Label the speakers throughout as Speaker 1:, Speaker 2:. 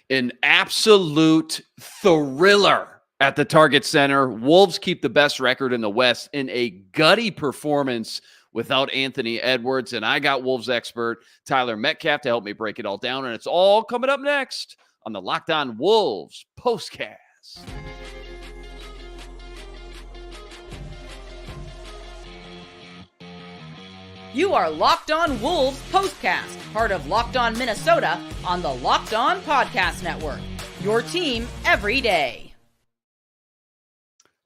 Speaker 1: An absolute thriller at the Target Center. Wolves keep the best record in the West in a gutty performance without Anthony Edwards. And I got Wolves expert Tyler Metcalf to help me break it all down. And it's all coming up next on the Locked On Wolves POSTCAST.
Speaker 2: You are Locked On Wolves POSTCAST, part of Locked On Minnesota on the Locked On Podcast Network. Your team every day.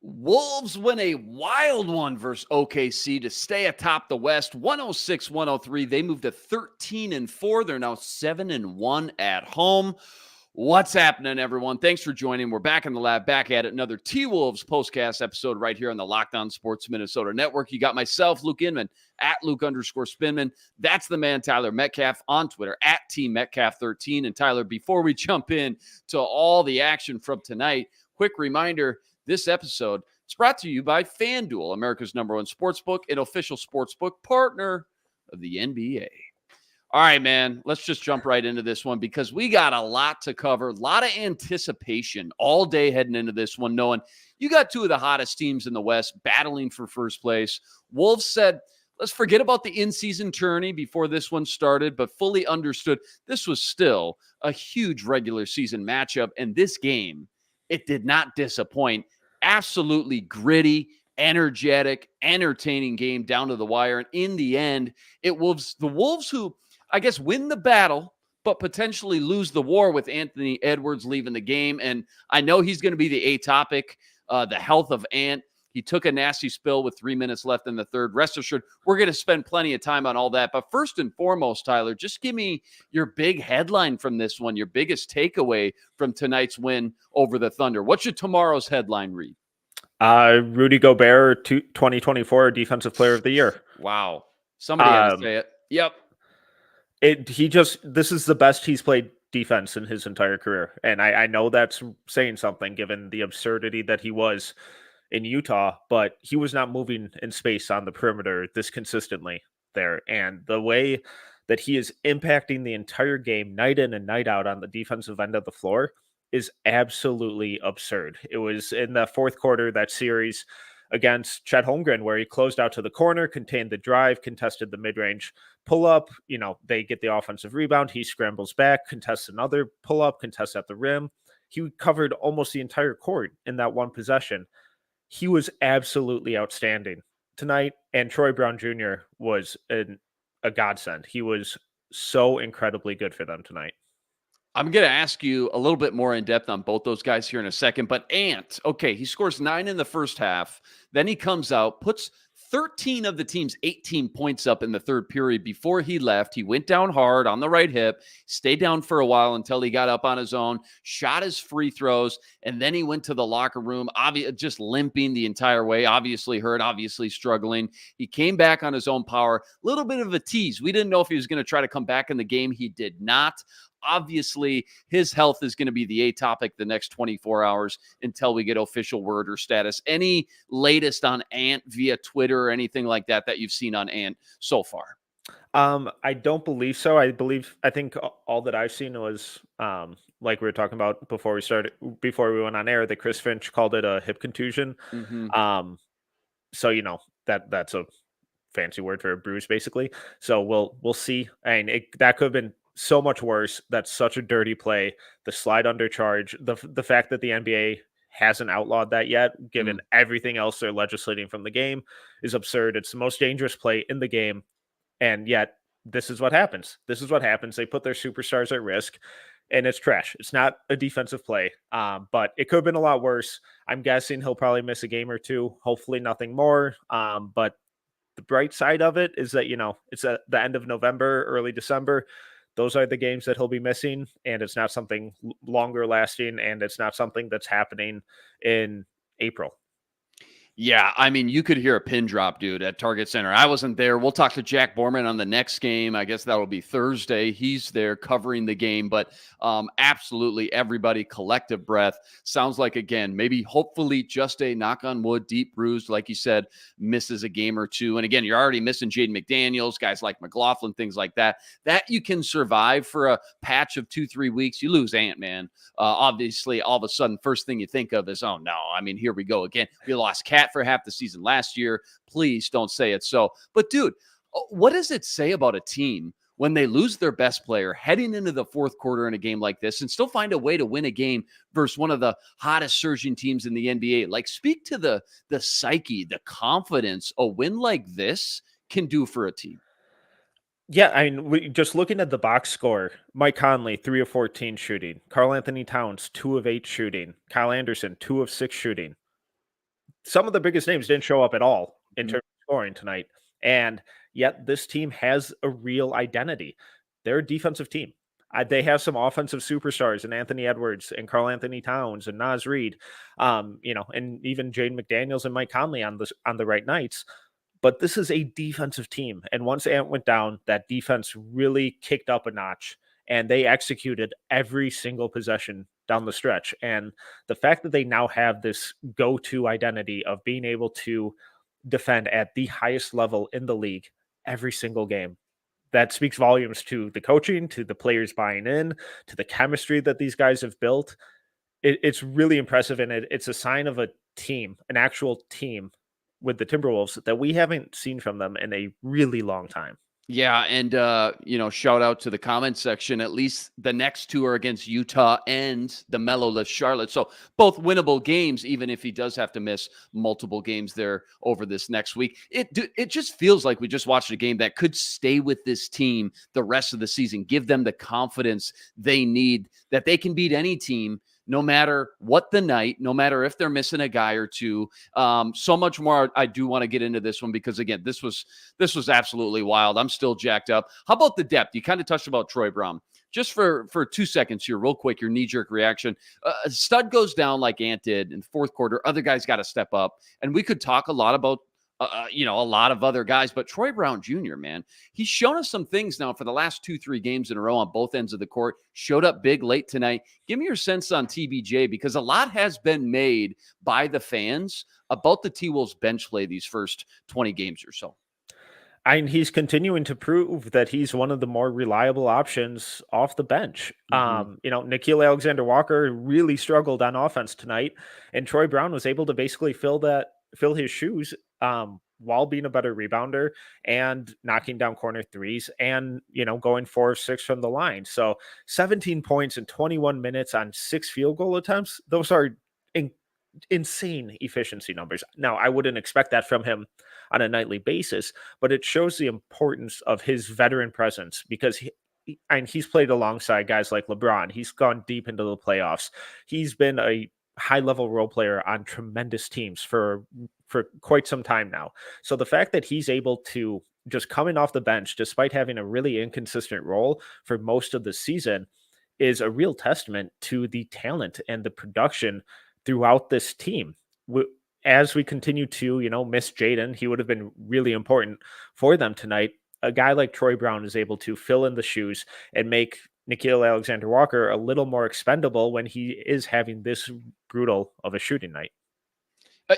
Speaker 1: Wolves win a wild one versus OKC to stay atop the West, 106-103. They moved to 13-4. They're now 7-1 at home. What's happening, everyone? Thanks for joining. We're back in the lab, back at it. Another T-Wolves POSTCAST episode right here on the Locked On Sports Minnesota Network. You got myself, Luke Inman, at Luke_Spinman. That's the man, Tyler Metcalf, on Twitter, at TMetcalf13. And Tyler, before we jump in to all the action from tonight, quick reminder, this episode is brought to you by FanDuel, America's #1 sportsbook and official sportsbook partner of the NBA. All right, man, let's just jump right into this one because we got a lot to cover, a lot of anticipation all day heading into this one, knowing you got two of the hottest teams in the West battling for first place. Wolves said, let's forget about the in-season tourney before this one started, but fully understood this was still a huge regular season matchup. And this game, it did not disappoint. Absolutely gritty, energetic, entertaining game down to the wire. And in the end, it was the Wolves who, I guess, win the battle, but potentially lose the war with Anthony Edwards leaving the game. And I know he's going to be the atopic, the health of Ant. He took a nasty spill with 3 minutes left in the third. Rest assured, we're going to spend plenty of time on all that. But first and foremost, Tyler, just give me your big headline from this one, your biggest takeaway from tonight's win over the Thunder. What should tomorrow's headline read?
Speaker 3: Rudy Gobert, 2024 Defensive Player of the Year.
Speaker 1: Wow. Somebody had to say it. Yep.
Speaker 3: This is the best he's played defense in his entire career. And I know that's saying something given the absurdity that he was in Utah, but he was not moving in space on the perimeter this consistently there. And the way that he is impacting the entire game night in and night out on the defensive end of the floor is absolutely absurd. It was in the fourth quarter, that series against Chet Holmgren, where he closed out to the corner, contained the drive, contested the mid-range pull-up. They get the offensive rebound. He scrambles back, contests another pull-up, contests at the rim. He covered almost the entire court in that one possession. He was absolutely outstanding tonight, and Troy Brown Jr. was a godsend. He was so incredibly good for them tonight.
Speaker 1: I'm going to ask you a little bit more in depth on both those guys here in a second, but Ant, okay, he scores 9 in the first half. Then he comes out, puts 13 of the team's 18 points up in the third period. Before he left, he went down hard on the right hip, stayed down for a while until he got up on his own, shot his free throws, and then he went to the locker room, just limping the entire way, obviously hurt, obviously struggling. He came back on his own power, a little bit of a tease. We didn't know if he was going to try to come back in the game. He did not. Obviously, his health is going to be the atopic the next 24 hours until we get official word or status. Any latest on Ant via Twitter or anything like that you've seen on Ant so far?
Speaker 3: I don't believe so. I think all that I've seen was like we were talking about before we went on air, that Chris Finch called it a hip contusion. Mm-hmm. So that's a fancy word for a bruise, basically. So we'll see. And that could have been so much worse. That's such a dirty play. The slide under charge, the fact that the NBA hasn't outlawed that yet, given everything else they're legislating from the game, is absurd. It's the most dangerous play in the game, and yet this is what happens. They put their superstars at risk, and it's trash. It's not a defensive play, but it could have been a lot worse. I'm guessing he'll probably miss a game or two. Hopefully nothing more. But the bright side of it is that it's at the end of November, early December. Those are the games that he'll be missing, and it's not something longer lasting, and it's not something that's happening in April.
Speaker 1: Yeah, I mean, you could hear a pin drop, dude, at Target Center. I wasn't there. We'll talk to Jack Borman on the next game. I guess that'll be Thursday. He's there covering the game, but absolutely everybody, collective breath. Sounds like, again, maybe hopefully just a knock on wood, deep bruised, like you said, misses a game or two. And again, you're already missing Jaden McDaniels, guys like McLaughlin, things like that. That you can survive for a patch of 2-3 weeks. You lose Ant-Man. Obviously, all of a sudden, first thing you think of is, oh no, I mean, here we go again. We lost Cat for half the season last year. Please don't say it so. But dude, what does it say about a team when they lose their best player heading into the fourth quarter in a game like this and still find a way to win a game versus one of the hottest surging teams in the NBA? Like, speak to the psyche, the confidence a win like this can do for a team.
Speaker 3: Yeah, I mean, just looking at the box score, Mike Conley, 3 of 14 shooting. Karl Anthony Towns, 2 of 8 shooting. Kyle Anderson, 2 of 6 shooting. Some of the biggest names didn't show up at all in terms of scoring tonight. And yet this team has a real identity. They're a defensive team. They have some offensive superstars in Anthony Edwards and Karl Anthony Towns and Naz Reid, and even Jaden McDaniels and Mike Conley on the right nights. But this is a defensive team. And once Ant went down, that defense really kicked up a notch and they executed every single possession down the stretch. And the fact that they now have this go-to identity of being able to defend at the highest level in the league every single game, that speaks volumes to the coaching, to the players buying in, to the chemistry that these guys have built. It's really impressive. And it's a sign of a team, an actual team with the Timberwolves that we haven't seen from them in a really long time.
Speaker 1: Yeah, and shout out to the comment section. At least the next two are against Utah and the Mellowless Charlotte. So both winnable games, even if he does have to miss multiple games there over this next week. It just feels like we just watched a game that could stay with this team the rest of the season, give them the confidence they need that they can beat any team, no matter what the night, no matter if they're missing a guy or two. So much more I do want to get into this one because, again, this was absolutely wild. I'm still jacked up. How about the depth? You kind of touched about Troy Brown. Just for 2 seconds here, real quick, your knee-jerk reaction. Stud goes down like Ant did in the fourth quarter. Other guys got to step up. And we could talk a lot about a lot of other guys, but Troy Brown Jr., man, he's shown us some things now for the last 2-3 games in a row on both ends of the court. Showed up big late tonight. Give me your sense on TBJ, because a lot has been made by the fans about the T-Wolves bench play these first 20 games or so.
Speaker 3: And he's continuing to prove that he's one of the more reliable options off the bench. Nickeil Alexander-Walker really struggled on offense tonight, and Troy Brown was able to basically fill his shoes while being a better rebounder and knocking down corner threes and, going 4 of 6 from the line. So 17 points in 21 minutes on 6 field goal attempts. Those are insane efficiency numbers. Now, I wouldn't expect that from him on a nightly basis, but it shows the importance of his veteran presence, because he's played alongside guys like LeBron. He's gone deep into the playoffs. He's been a high-level role player on tremendous teams for quite some time now. So the fact that he's able to just come in off the bench despite having a really inconsistent role for most of the season is a real testament to the talent and the production throughout this team. As we continue to, miss Jaden, he would have been really important for them tonight. A guy like Troy Brown is able to fill in the shoes and make Nickeil Alexander-Walker a little more expendable when he is having this brutal of a shooting night.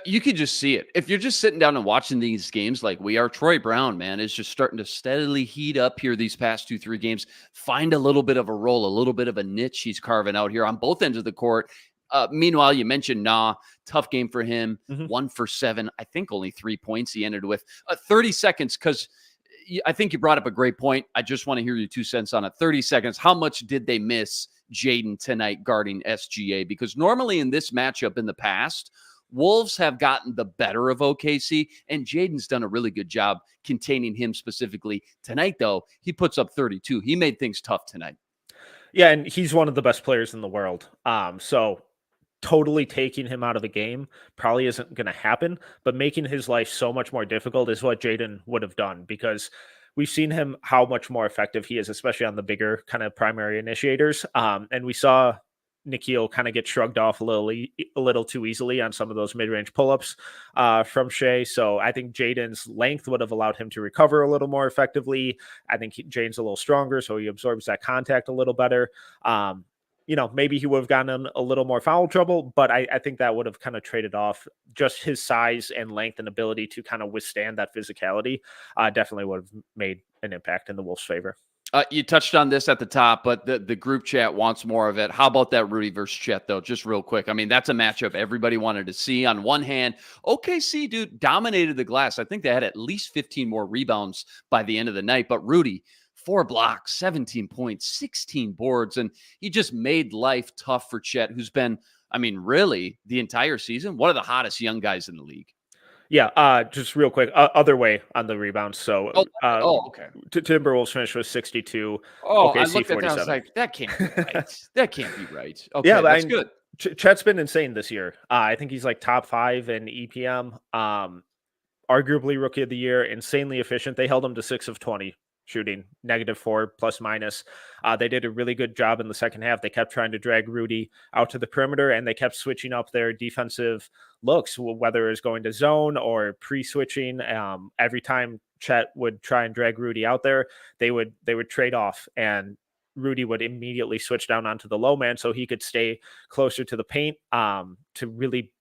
Speaker 1: You can just see it. If you're just sitting down and watching these games like we are, Troy Brown, man, is just starting to steadily heat up here these past 2-3 games, find a little bit of a role, a little bit of a niche he's carving out here on both ends of the court. Meanwhile, you mentioned tough game for him, 1 for 7, I think only 3 points he ended with. 30 seconds, because I think you brought up a great point. I just want to hear your 2 cents on it. 30 seconds. How much did they miss Jaden tonight guarding SGA? Because normally in this matchup in the past, Wolves have gotten the better of OKC, and Jaden's done a really good job containing him specifically. Tonight, though, he puts up 32. He made things tough tonight.
Speaker 3: Yeah, and he's one of the best players in the world. So totally taking him out of the game probably isn't going to happen, but making his life so much more difficult is what Jaden would have done, because we've seen him, how much more effective he is, especially on the bigger kind of primary initiators. And we saw Nikhil kind of get shrugged off a little too easily on some of those mid-range pull-ups from Shea. So I think Jaden's length would have allowed him to recover a little more effectively. I think Jaden's a little stronger, so he absorbs that contact a little better. Maybe he would have gotten in a little more foul trouble, but I think that would have kind of traded off just his size and length and ability to kind of withstand that physicality. Definitely would have made an impact in the Wolves' favor.
Speaker 1: You touched on this at the top, but the group chat wants more of it. How about that Rudy versus Chet, though? Just real quick. I mean, that's a matchup everybody wanted to see. On one hand, OKC, dude, dominated the glass. I think they had at least 15 more rebounds by the end of the night. But Rudy, 4 blocks, 17 points, 16 boards, and he just made life tough for Chet, who's been, I mean, really, the entire season, one of the hottest young guys in the league.
Speaker 3: Yeah, just real quick, other way on the rebounds. So,
Speaker 1: okay.
Speaker 3: Timberwolves finished with 62.
Speaker 1: Oh,
Speaker 3: OKC
Speaker 1: I looked
Speaker 3: 47.
Speaker 1: at that. I was like, that can't be right. That can't be right. Okay,
Speaker 3: yeah,
Speaker 1: that's good.
Speaker 3: Chet's been insane this year. I think he's like top 5 in EPM. Arguably rookie of the year, insanely efficient. They held him to 6 of 20 shooting, -4 plus minus. They did a really good job in the second half. They kept trying to drag Rudy out to the perimeter, and they kept switching up their defensive looks, whether it was going to zone or pre-switching. Every time Chet would try and drag Rudy out there, they would trade off, and Rudy would immediately switch down onto the low man so he could stay closer to the paint to really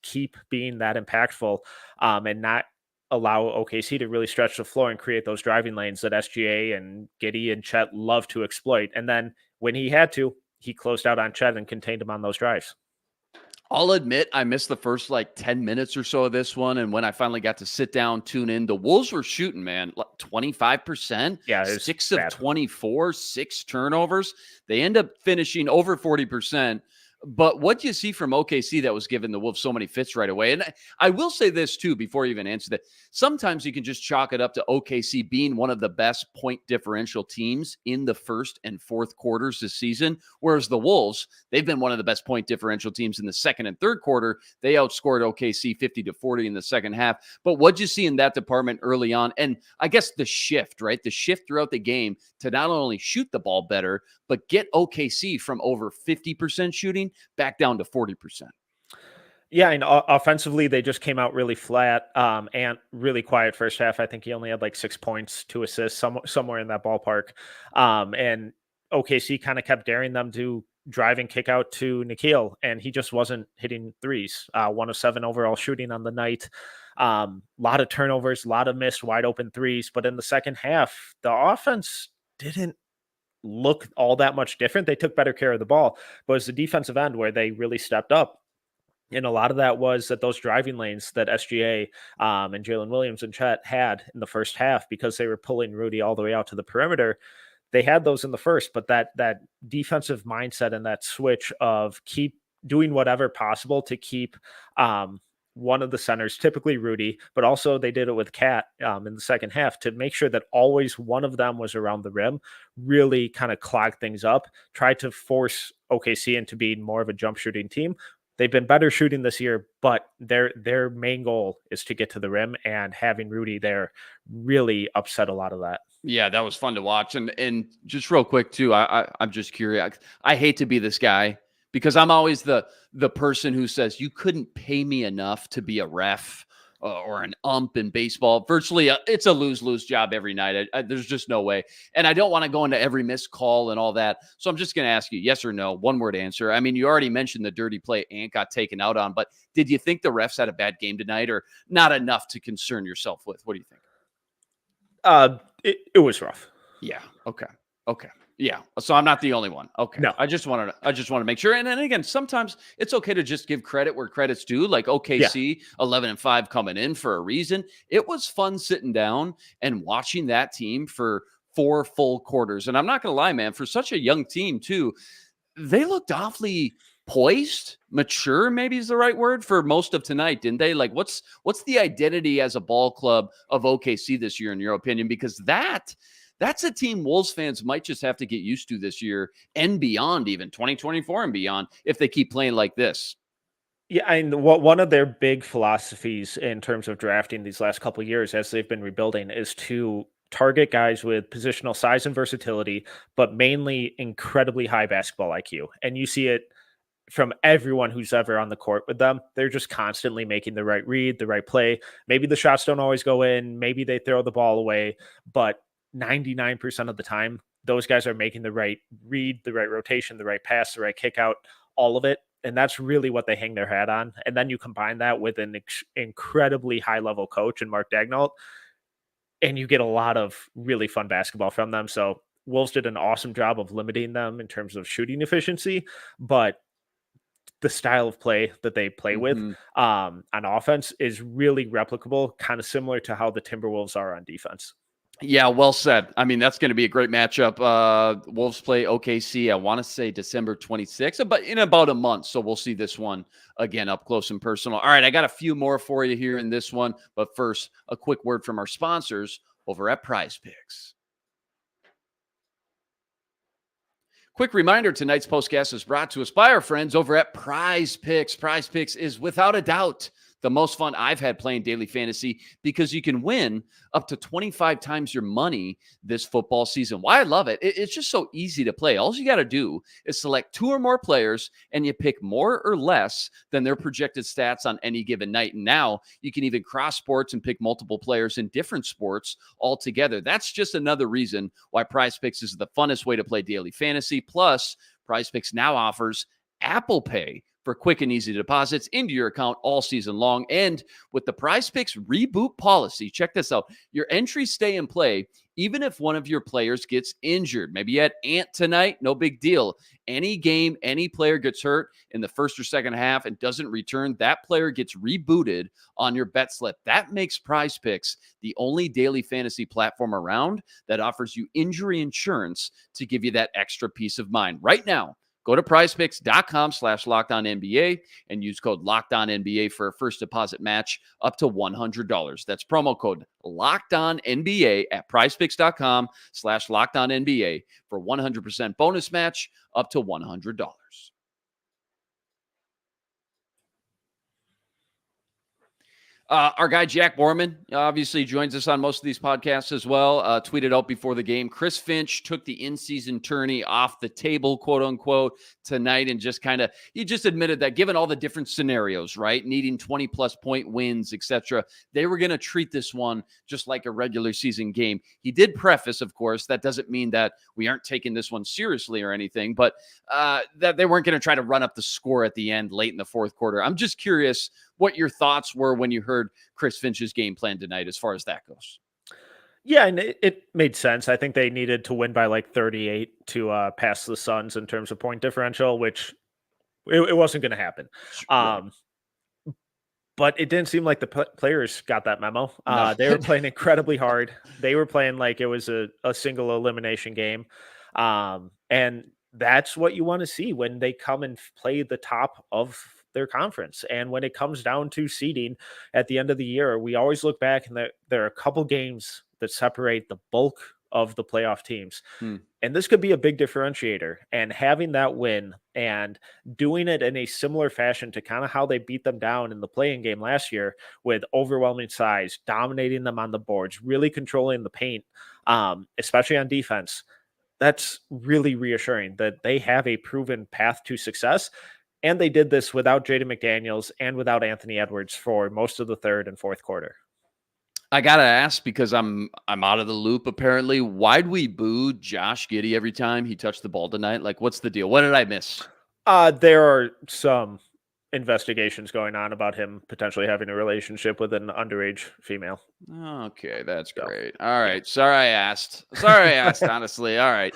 Speaker 3: keep being that impactful and not allow OKC to really stretch the floor and create those driving lanes that SGA and Giddey and Chet love to exploit. And then when he had to, he closed out on Chet and contained him on those drives.
Speaker 1: I'll admit I missed the first 10 minutes or so of this one. And when I finally got to sit down, tune in, the Wolves were shooting, man, 25%.
Speaker 3: Yeah,
Speaker 1: 6 of 24, 6 turnovers. They end up finishing over 40%. But what do you see from OKC that was giving the Wolves so many fits right away? And I will say this, too, before you even answer that. Sometimes you can just chalk it up to OKC being one of the best point differential teams in the first and fourth quarters this season, whereas the Wolves, they've been one of the best point differential teams in the second and third quarter. They outscored OKC 50-40 in the second half. But what'd you see in that department early on? And I guess the shift, right? The shift throughout the game to not only shoot the ball better, but get OKC from over 50% shooting back down to 40%.
Speaker 3: Yeah, and offensively, they just came out really flat and really quiet first half. I think he only had 6 points, 2 assists, somewhere in that ballpark. And OKC kind of kept daring them to drive and kick out to Nikhil, and he just wasn't hitting threes. 1 of 7 overall shooting on the night. A lot of turnovers, a lot of missed wide open threes. But in the second half, the offense didn't look all that much different. They took better care of the ball, but it's the defensive end where they really stepped up. And a lot of that was that those driving lanes that SGA and Jalen Williams and Chet had in the first half, because they were pulling Rudy all the way out to the perimeter. They had those in the first, but that defensive mindset and that switch of keep doing whatever possible to keep one of the centers, typically Rudy, but also they did it with Cat in the second half to make sure that always one of them was around the rim, really kind of clogged things up, tried to force OKC into being more of a jump shooting team. They've been better shooting this year, but their main goal is to get to the rim, and having Rudy there really upset a lot of that.
Speaker 1: Yeah, that was fun to watch. And just real quick too, I'm just curious. I hate to be this guy because I'm always the person who says you couldn't pay me enough to be a ref or an ump in baseball. Virtually, it's a lose-lose job every night. There's just no way. And I don't want to go into every missed call and all that. So I'm just going to ask you, yes or no, one-word answer. I mean, you already mentioned the dirty play Ant got taken out on, but did you think the refs had a bad game tonight, or not enough to concern yourself with? What do you think?
Speaker 3: It was rough.
Speaker 1: Yeah. Okay. Yeah. So I'm not the only one. Okay.
Speaker 3: No.
Speaker 1: I just want to make sure. And then again, sometimes it's okay to just give credit where credit's due. Like OKC 11-5 coming in for a reason. It was fun sitting down and watching that team for 4 full quarters. And I'm not going to lie, man, for such a young team too, they looked awfully poised, mature, maybe is the right word, for most of tonight, didn't they? Like what's the identity as a ball club of OKC this year, in your opinion? Because that's a team Wolves fans might just have to get used to this year and beyond, even 2024 and beyond, if they keep playing like this.
Speaker 3: Yeah, and one of their big philosophies in terms of drafting these last couple of years as they've been rebuilding is to target guys with positional size and versatility, but mainly incredibly high basketball IQ. And you see it from everyone who's ever on the court with them. They're just constantly making the right read, the right play. Maybe the shots don't always go in. Maybe they throw the ball away, but 99% of the time, those guys are making the right read, the right rotation, the right pass, the right kick out, all of it. And that's really what they hang their hat on. And then you combine that with an incredibly high level coach in Mark Daigneault, and you get a lot of really fun basketball from them. So Wolves did an awesome job of limiting them in terms of shooting efficiency, but the style of play that they play with on offense is really replicable, kind of similar to how the Timberwolves are on defense.
Speaker 1: Yeah, well said. I mean, that's going to be a great matchup. Wolves play OKC, I want to say December 26th, but in about a month. So we'll see this one again up close and personal. All right, I got a few more for you here in this one. But first, a quick word from our sponsors over at Prize Picks. Quick reminder, tonight's postcast is brought to us by our friends over at Prize Picks. Prize Picks is without a doubt the most fun I've had playing daily fantasy because you can win up to 25 times your money this football season. Why I love it, it's just so easy to play. All you got to do is select 2 or more players and you pick more or less than their projected stats on any given night. And now you can even cross sports and pick multiple players in different sports altogether. That's just another reason why Prize Picks is the funnest way to play daily fantasy. Plus, Prize Picks now offers Apple Pay for quick and easy deposits into your account all season long. And with the Prize Picks reboot policy, check this out. Your entries stay in play even if one of your players gets injured. Maybe you had Ant tonight, no big deal. Any game, any player gets hurt in the first or second half and doesn't return, that player gets rebooted on your bet slip. That makes Prize Picks the only daily fantasy platform around that offers you injury insurance to give you that extra peace of mind. Right now, go to prizepicks.com/LockedOnNBA and use code LockedOnNBA for a first deposit match up to $100. That's promo code LockedOnNBA at prizepicks.com/LockedOnNBA for 100% bonus match up to $100. Our guy, Jack Borman, obviously joins us on most of these podcasts as well. Tweeted out before the game, Chris Finch took the in-season tourney off the table, quote unquote, tonight. And he just admitted that given all the different scenarios, right, needing 20-plus point wins, etc., they were going to treat this one just like a regular season game. He did preface, of course, that doesn't mean that we aren't taking this one seriously or anything, but that they weren't going to try to run up the score at the end late in the fourth quarter. I'm just curious what your thoughts were when you heard Chris Finch's game plan tonight as far as that goes.
Speaker 3: Yeah, and it made sense. I think they needed to win by like 38 to pass the Suns in terms of point differential, which it wasn't going to happen. Right. But it didn't seem like the players got that memo. No. They were playing incredibly hard. They were playing like it was a single elimination game. And that's what you want to see when they come and play the top of their conference. And when it comes down to seeding at the end of the year, we always look back and there are a couple games that separate the bulk of the playoff teams. And this could be a big differentiator. And having that win and doing it in a similar fashion to kind of how they beat them down in the play-in game last year with overwhelming size, dominating them on the boards, really controlling the paint, especially on defense. That's really reassuring that they have a proven path to success. And they did this without Jaden McDaniels and without Anthony Edwards for most of the third and fourth quarter.
Speaker 1: I gotta ask, because I'm out of the loop apparently. Why'd we boo Josh Giddey every time he touched the ball tonight? Like, what's the deal? What did I miss?
Speaker 3: There are some investigations going on about him potentially having a relationship with an underage female.
Speaker 1: Okay, that's great. All right. Sorry I asked, honestly. All right.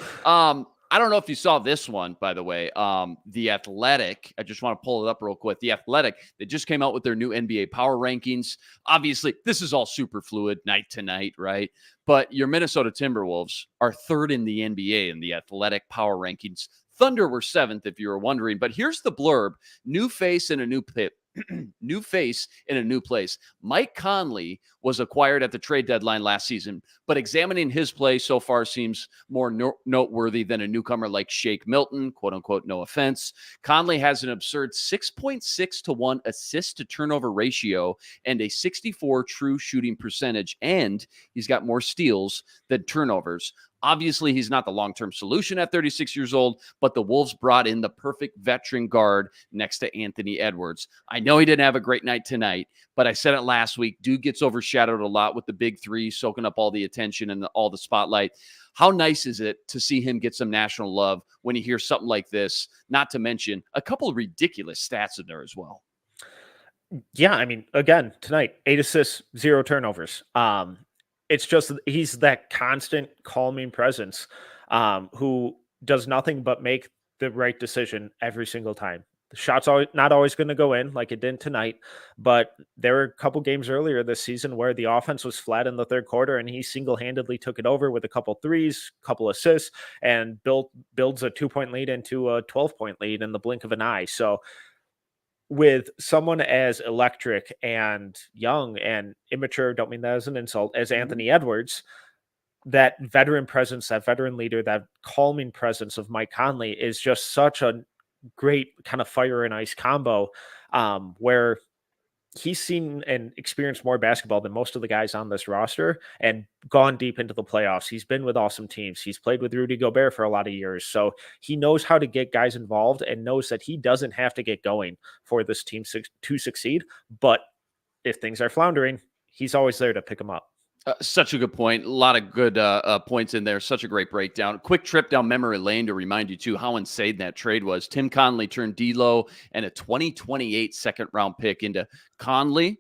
Speaker 1: I don't know if you saw this one, by the way. The Athletic, I just want to pull it up real quick. The Athletic, they just came out with their new NBA power rankings. Obviously, this is all super fluid night to night, right? But your Minnesota Timberwolves are third in the NBA in the Athletic power rankings. Thunder were seventh, if you were wondering. But here's the blurb: new face in a new pit. New face in a new place. Mike Conley was acquired at the trade deadline last season, but examining his play so far seems more noteworthy than a newcomer like Shake Milton, quote unquote, no offense. Conley has an absurd 6.6 to 1 assist to turnover ratio and a 64 true shooting percentage, and he's got more steals than turnovers. Obviously, he's not the long-term solution at 36 years old, but the Wolves brought in the perfect veteran guard next to Anthony Edwards. I know he didn't have a great night tonight, but I said it last week. Dude gets overshadowed a lot with the big three, soaking up all the attention and all the spotlight. How nice is it to see him get some national love when you hear something like this? Not to mention a couple of ridiculous stats in there as well.
Speaker 3: Yeah, I mean, again, tonight, 8 assists, 0 turnovers. It's just he's that constant calming presence who does nothing but make the right decision every single time. The shot's not always going to go in like it did tonight, but there were a couple games earlier this season where the offense was flat in the third quarter and he single-handedly took it over with a couple threes, couple assists, and builds a 2-point lead into a 12-point lead in the blink of an eye. So with someone as electric and young and immature, don't mean that as an insult, as Anthony Edwards, that veteran presence, that veteran leader, that calming presence of Mike Conley is just such a great kind of fire and ice combo, where he's seen and experienced more basketball than most of the guys on this roster and gone deep into the playoffs. He's been with awesome teams. He's played with Rudy Gobert for a lot of years. So he knows how to get guys involved and knows that he doesn't have to get going for this team to succeed. But if things are floundering, he's always there to pick them up.
Speaker 1: Such a good point. A lot of good points in there. Such a great breakdown. Quick trip down memory lane to remind you, too, how insane that trade was. Tim Conley turned D'Lo and a 2028 second-round pick into Conley.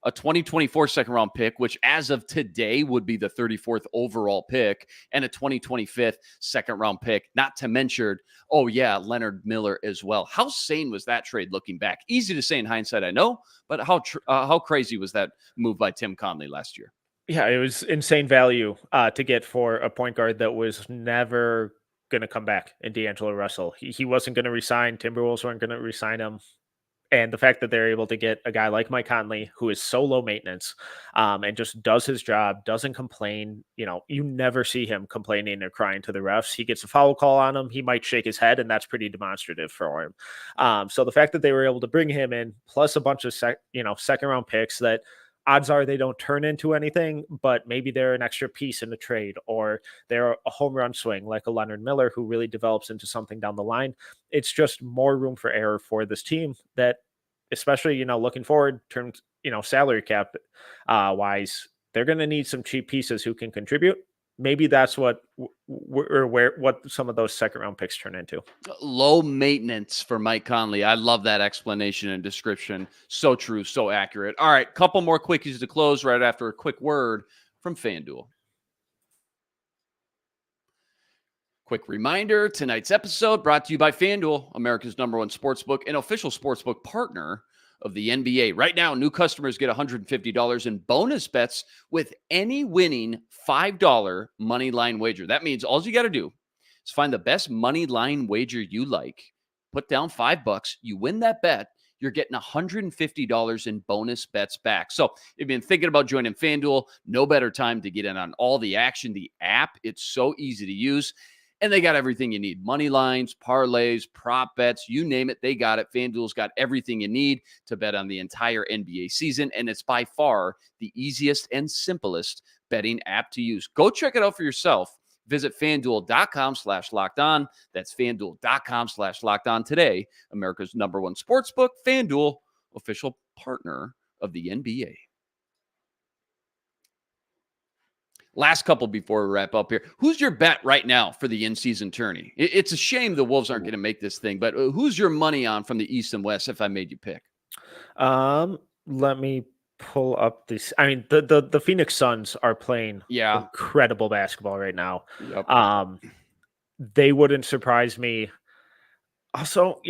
Speaker 1: A 2024 second-round pick, which as of today would be the 34th overall pick, and a 2025 second-round pick, not to mention, Leonard Miller as well. How sane was that trade looking back? Easy to say in hindsight, I know, but how crazy was that move by Tim Conley last year?
Speaker 3: Yeah, it was insane value to get for a point guard that was never going to come back in D'Angelo Russell. He wasn't going to resign. Timberwolves weren't going to resign him. And the fact that they're able to get a guy like Mike Conley, who is so low maintenance and just does his job, doesn't complain. You never see him complaining or crying to the refs. He gets a foul call on him. He might shake his head, and that's pretty demonstrative for him. So the fact that they were able to bring him in, plus a bunch of second round picks that odds are they don't turn into anything, but maybe they're an extra piece in the trade, or they're a home run swing like a Leonard Miller who really develops into something down the line. It's just more room for error for this team that, especially, looking forward terms, salary cap wise, they're going to need some cheap pieces who can contribute. Maybe that's what some of those second round picks turn into.
Speaker 1: Low maintenance for Mike Conley. I love that explanation and description. So true, so accurate. All right, couple more quickies to close right after a quick word from FanDuel. Quick reminder, tonight's episode brought to you by FanDuel, America's #1 sportsbook and official sportsbook partner of the NBA. Right now, new customers get $150 in bonus bets with any winning $5 money line wager. That means all you got to do is find the best money line wager you like, put down $5, you win that bet, you're getting $150 in bonus bets back. So if you've been thinking about joining FanDuel, no better time to get in on all the action. The app, it's so easy to use. And they got everything you need. Money lines, parlays, prop bets, you name it, they got it. FanDuel's got everything you need to bet on the entire NBA season. And it's by far the easiest and simplest betting app to use. Go check it out for yourself. Visit FanDuel.com/lockedon. That's FanDuel.com/lockedon today. America's #1 sportsbook, FanDuel, official partner of the NBA. Last couple before we wrap up here. Who's your bet right now for the in-season tourney? It's a shame the Wolves aren't going to make this thing, but who's your money on from the East and West if I made you pick?
Speaker 3: Let me pull up this. I mean, the Phoenix Suns are playing incredible basketball right now. Yep. They wouldn't surprise me. Also,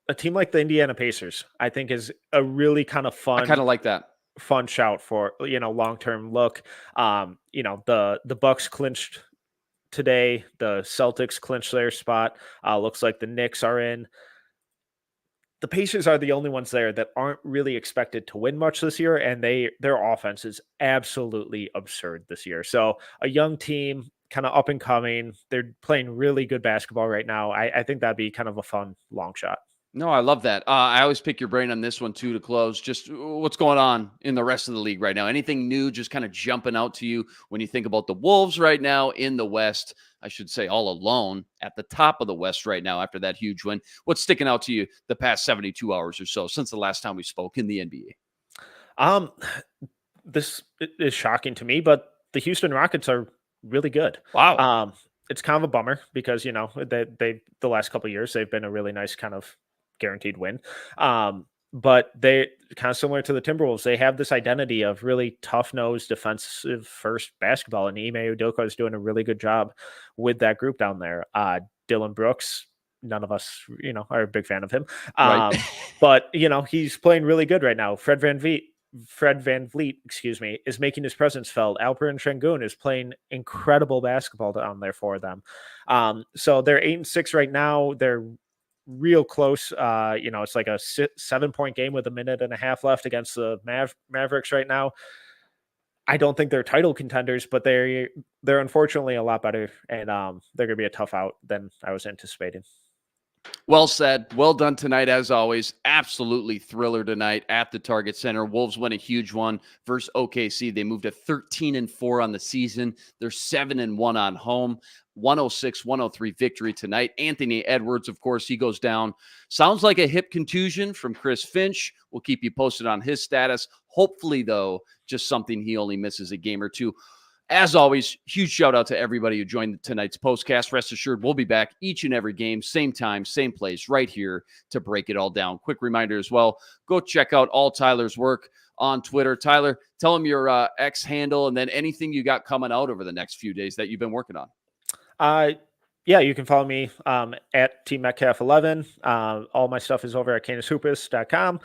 Speaker 3: a team like the Indiana Pacers, I think, is a really kind of fun.
Speaker 1: I kind of like that.
Speaker 3: Fun shout for long-term look. The Bucks clinched today. The Celtics clinched their spot. Looks like the Knicks are in. The Pacers are the only ones there that aren't really expected to win much this year, and their offense is absolutely absurd this year. So a young team, kind of up and coming. They're playing really good basketball right now. I think that'd be kind of a fun long shot.
Speaker 1: No, I love that. I always pick your brain on this one too to close. Just what's going on in the rest of the league right now? Anything new just kind of jumping out to you when you think about the Wolves right now in the West? I should say all alone at the top of the West right now after that huge win. What's sticking out to you the past 72 hours or so since the last time we spoke in the NBA?
Speaker 3: This is shocking to me, but the Houston Rockets are really good.
Speaker 1: Wow.
Speaker 3: It's kind of a bummer because they the last couple of years they've been a really nice kind of guaranteed win. But they kind of similar to the Timberwolves. They have this identity of really tough-nosed, defensive first basketball, and Ime Udoka is doing a really good job with that group down there. Dylan Brooks, none of us, are a big fan of him.
Speaker 1: Right.
Speaker 3: But he's playing really good right now. Fred Van Vliet, excuse me, is making his presence felt. Alperen Şengün is playing incredible basketball down there for them. So they're 8-6 right now. They're real close. It's like a 7-point game with a minute and a half left against the Mavericks right now. I don't think they're title contenders, but they're unfortunately a lot better, and they're going to be a tough out than I was anticipating.
Speaker 1: Well said. Well done tonight, as always. Absolutely thriller tonight at the Target Center. Wolves win a huge one versus OKC. They moved to 13-4 on the season. They're 7-1 on home. 106-103 victory tonight. Anthony Edwards, of course, he goes down. Sounds like a hip contusion from Chris Finch. We'll keep you posted on his status. Hopefully, though, just something he only misses a game or two. As always, huge shout out to everybody who joined tonight's postcast. Rest assured, we'll be back each and every game, same time, same place, right here to break it all down. Quick reminder as well, go check out all Tyler's work on Twitter. Tyler, tell him your X handle and then anything you got coming out over the next few days that you've been working on.
Speaker 3: Yeah, you can follow me at Team Metcalf 11. All my stuff is over at canishoopus.com.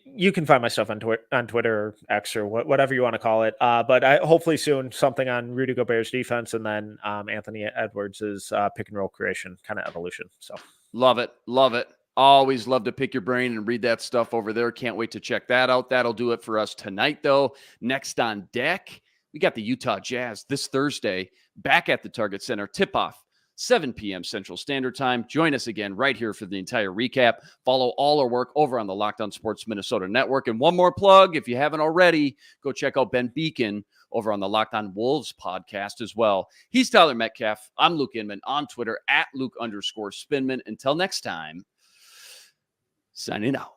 Speaker 3: You can find my stuff on Twitter or X or whatever you want to call it. But hopefully soon something on Rudy Gobert's defense, and then Anthony Edwards' pick and roll creation kind of evolution. So
Speaker 1: love it. Love it. Always love to pick your brain and read that stuff over there. Can't wait to check that out. That'll do it for us tonight, though. Next on deck, we got the Utah Jazz this Thursday back at the Target Center. Tip-off 7 p.m. Central Standard Time. Join us again right here for the entire recap. Follow all our work over on the Locked On Sports Minnesota Network. And one more plug, if you haven't already, go check out Ben Beacon over on the Locked On Wolves podcast as well. He's Tyler Metcalf. I'm Luke Inman on Twitter at Luke_Spinman. Until next time, signing out.